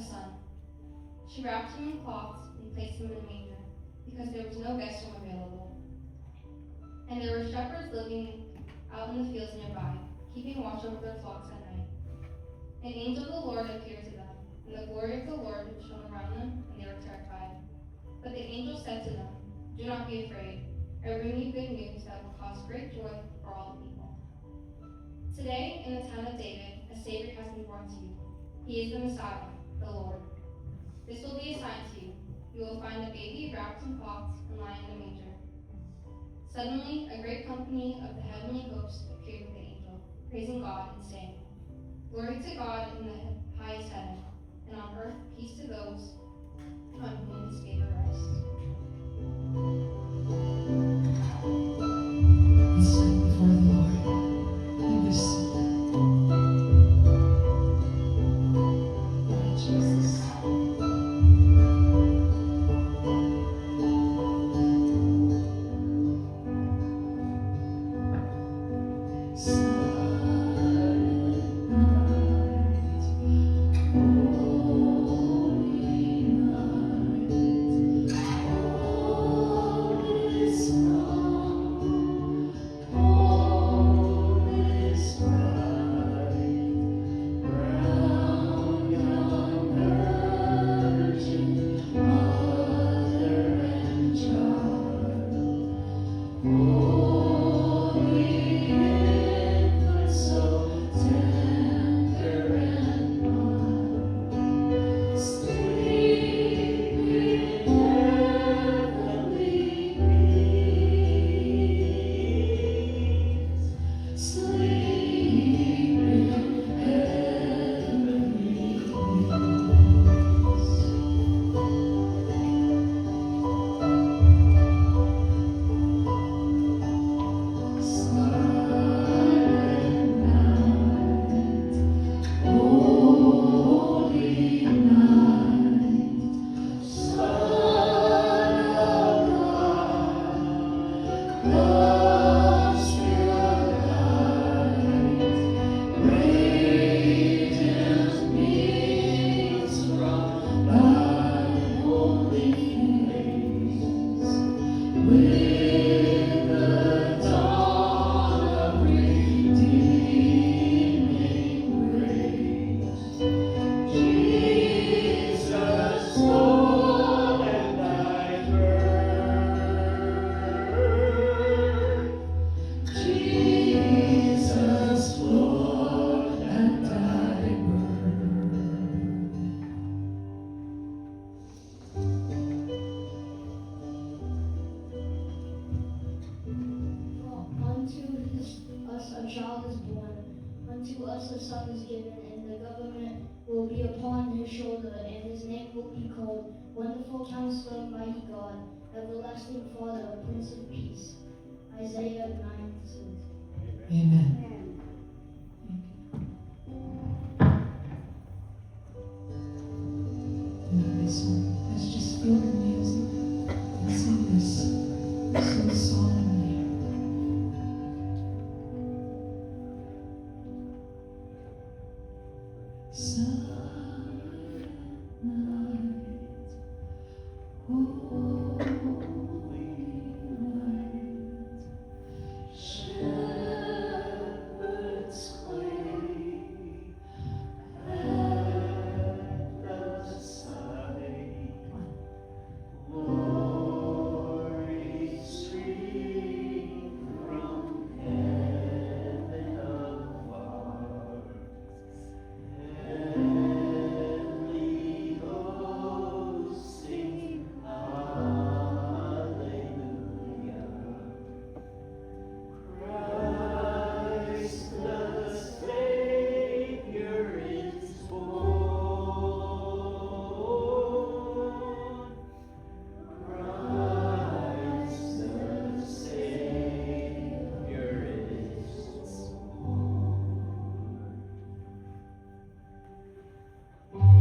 a son. She wrapped him in cloths and placed him in a manger, because there was no guest room available. And there were shepherds living out in the fields nearby, keeping watch over their flocks at night. An angel of the Lord appeared to them, and the glory of the Lord shone around them, and they were terrified. But the angel said to them, "Do not be afraid. I bring you good news that will cause great joy for all the people. Today, in the town of David, a Savior has been born to you. He is the Messiah, the Lord. This will be a sign to you. You will find a baby wrapped in cloths and lying in a manger." Suddenly, a great company of the heavenly host appeared with the angel, praising God and saying, "Glory to God in the highest heaven, and on earth peace to those on whom his favor rests." Let's stand before the Lord in this seat. Lord Jesus. Us a child is born, unto us a son is given, and the government will be upon his shoulder, and his name will be called Wonderful Counselor, Mighty God, Everlasting Father, Prince of Peace. Isaiah 9:6. Amen. Thank you.